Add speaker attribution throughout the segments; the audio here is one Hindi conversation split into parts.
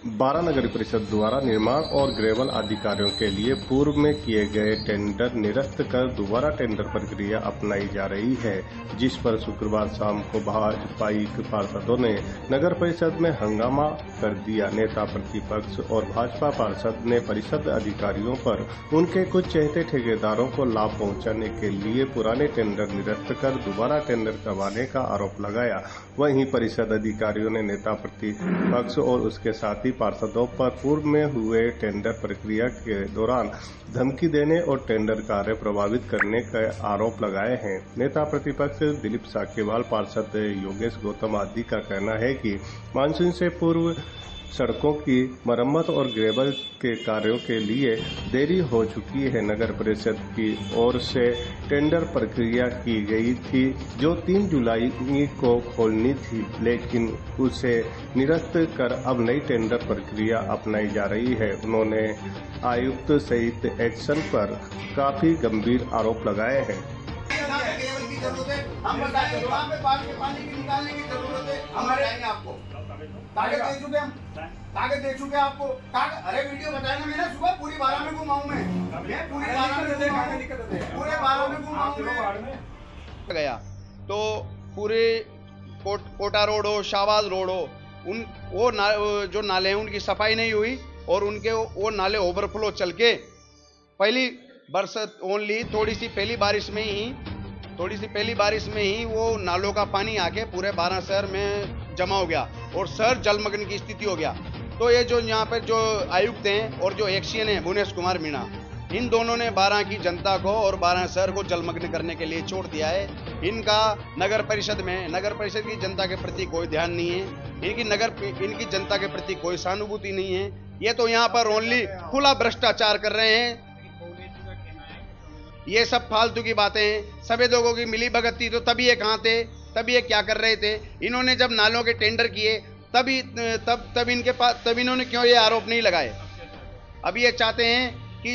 Speaker 1: 12 नगर परिषद द्वारा निर्माण और ग्रेवल आदि कार्यों के लिए पूर्व में किए गए टेंडर निरस्त कर दोबारा टेंडर प्रक्रिया अपनाई जा रही है, जिस पर शुक्रवार शाम को भाजपाई पार्षदों ने नगर परिषद में हंगामा कर दिया। नेता प्रतिपक्ष और भाजपा पार्षद ने परिषद अधिकारियों पर उनके कुछ चहेते ठेकेदारों को लाभ पहुंचाने के लिए पुराने टेंडर निरस्त कर दोबारा टेंडर करवाने का आरोप लगाया। वहीं परिषद अधिकारियों ने नेता प्रतिपक्ष और उसके साथी पार्षदों पर पूर्व में हुए टेंडर प्रक्रिया के दौरान धमकी देने और टेंडर कार्य प्रभावित करने के आरोप लगाए हैं। नेता प्रतिपक्ष दिलीप साखेवाल, पार्षद योगेश गौतम आदि का कहना है कि मानसून से पूर्व सड़कों की मरम्मत और ग्रेवल के कार्यों के लिए देरी हो चुकी है। नगर परिषद की ओर से टेंडर प्रक्रिया की गई थी जो 3 जुलाई को खोलनी थी, लेकिन उसे निरस्त कर अब नई टेंडर प्रक्रिया अपनाई जा रही है। उन्होंने आयुक्त सहित एक्शन पर काफी गंभीर आरोप लगाए हैं।
Speaker 2: हम बताएंगे वहाँ पे पानी की निकालने की जरूरत है, हम बताएंगे आपको। कागज दे चुके हम, कागज दे चुके आपको। अरे वीडियो बताया ना मैंने, सुबह पूरी 12 में घुमाऊं मैं पूरे 12 में घुमाऊं मैं
Speaker 3: गया तो पूरे कोटा रोड हो, शाहबाज रोड हो, जो नाले हैं उनकी सफाई नहीं हुई और उनके वो नाले ओवरफ्लो चल के पहली बरसात ओनली थोड़ी सी पहली बारिश में ही वो नालों का पानी आके पूरे 12 शहर में जमा हो गया और शहर जलमग्न की स्थिति हो गया। तो ये जो यहाँ पर जो आयुक्त हैं और जो एक्शन है भुवनेश कुमार मीणा, इन दोनों ने 12 की जनता को और 12 शहर को जलमग्न करने के लिए छोड़ दिया है। इनका नगर परिषद की जनता के प्रति कोई ध्यान नहीं है, इनकी जनता के प्रति कोई सहानुभूति नहीं है। ये तो यहाँ पर ओनली खुला भ्रष्टाचार कर रहे हैं। ये सब फालतू की बातें हैं। सभी लोगों की मिली भगत थी तो तभी ये कहाँ थे, तभी ये क्या कर रहे थे। इन्होंने जब नालों के टेंडर किए तब इन्होंने क्यों ये आरोप नहीं लगाए। अब ये चाहते हैं कि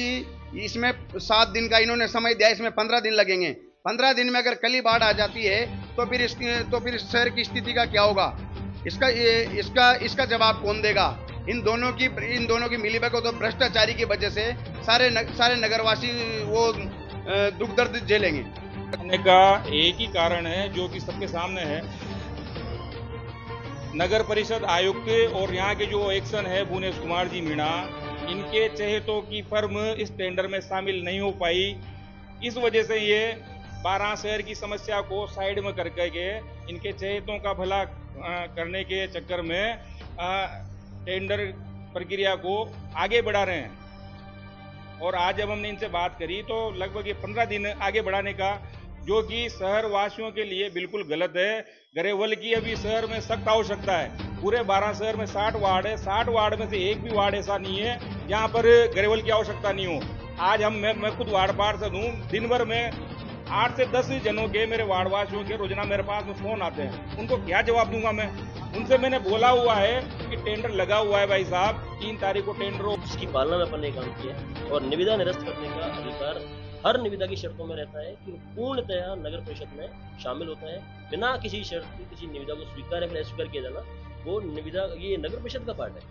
Speaker 3: इसमें 7 दिन का इन्होंने समय दिया, इसमें 15 दिन लगेंगे। 15 दिन में अगर कल ही बाढ़ आ जाती है तो फिर शहर की स्थिति का क्या होगा, इसका जवाब कौन देगा। इन दोनों की मिलीभगत और भ्रष्टाचारी की वजह से सारे नगरवासी वो दुख दर्द झेलेंगे।
Speaker 4: का एक ही कारण है जो कि सबके सामने है। नगर परिषद आयुक्त और यहाँ के जो एक्शन है भुवनेश कुमार जी मीणा, इनके चहेतों की फर्म इस टेंडर में शामिल नहीं हो पाई। इस वजह से ये 12 शहर की समस्या को साइड में करके इनके चहेतों का भला करने के चक्कर में टेंडर प्रक्रिया को आगे बढ़ा रहे हैं। और आज जब हमने इनसे बात करी तो लगभग ये 15 दिन आगे बढ़ाने का, जो कि शहर वासियों के लिए बिल्कुल गलत है। ग्रेवल की अभी शहर में सख्त आवश्यकता है। पूरे 12 शहर में 60 वार्ड है, 60 वार्ड में से एक भी वार्ड ऐसा नहीं है जहाँ पर ग्रेवल की आवश्यकता नहीं हो। आज मैं खुद वार्ड पार्षद हूँ, दिन भर में 8 से 10 जनों के, मेरे वार्ड वासियों के रोजाना मेरे पास में फोन आते हैं। उनको क्या जवाब दूंगा मैं। उनसे मैंने बोला हुआ है कि टेंडर लगा हुआ है भाई साहब, 3 तारीख को टेंडर हो।
Speaker 5: इसकी पालना में अपन ने काम किया और निविदा निरस्त करने का अधिकार हर निविदा की शर्तों में रहता है कि पूर्णतया नगर परिषद में शामिल होता है। बिना किसी शर्त के किसी निविदा को स्वीकार या फिर अस्वीकार किया जाना, वो निविदा ये नगर परिषद का पार्ट है।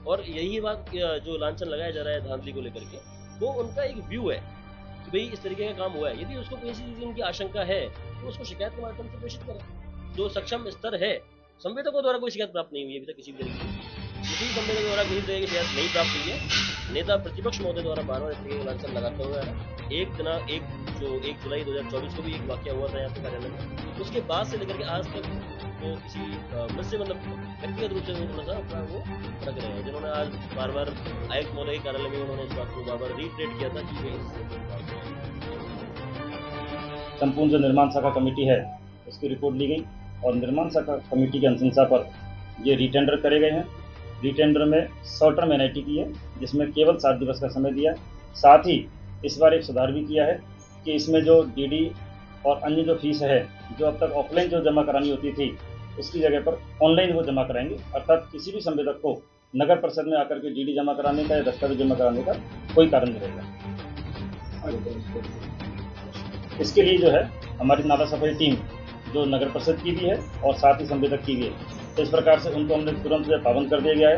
Speaker 5: और यही बात जो लांछन लगाया जा रहा है धांधली को लेकर के, वो उनका एक व्यू है कि भाई इस तरीके का काम हुआ है। यदि उसको किसी चीज की आशंका है तो उसको शिकायत के माध्यम से प्रेषित करें। जो सक्षम स्तर है, संवेदकों द्वारा कोई शिकायत प्राप्त नहीं हुई है अभी तक किसी भी तरीके की, संवेदकों द्वारा किसी तरह की शिकायत नहीं प्राप्त हुई है। नेता प्रतिपक्ष महोदय द्वारा बार-बार इस तरीके का लांछन लगाते हुए एक 1 जुलाई 2024 को भी एक वाकया हुआ था यहाँ पे कार्यालय में। उसके बाद से लेकर के आज तक वो किसी मुझसे व्यक्तिगत रूप से अपना वो रख रहे हैं, जिन्होंने आज बार-बार आयुक्त महोदय के कार्यालय में उन्होंने इस बात को बार-बार रीट्रेट किया था कि
Speaker 6: संपूर्ण जो निर्माण शाखा कमेटी है उसकी रिपोर्ट ली गई और निर्माण शाखा कमेटी की अनुशंसा पर ये रीटेंडर करे गए हैं। रीटेंडर में शॉर्ट टर्म एनआईटी की है, जिसमें केवल 7 दिवस का समय दिया। साथ ही इस बार एक सुधार भी किया है कि इसमें जो डीडी और अन्य जो फीस है, जो अब तक ऑफलाइन जो जमा करानी होती थी, उसकी जगह पर ऑनलाइन वो जमा कराएंगे। अर्थात किसी भी संवेदक को नगर परिषद में आकर के डीडी जमा कराने का या दस्तावेज जमा कराने का कोई कारण नहीं रहेगा। इसके लिए जो है हमारी नाला सफाई टीम जो नगर परिषद की भी है और साथ ही संवेदक की भी है, तो इस प्रकार से उनको हमने तुरंत पाबंद कर दिया गया है।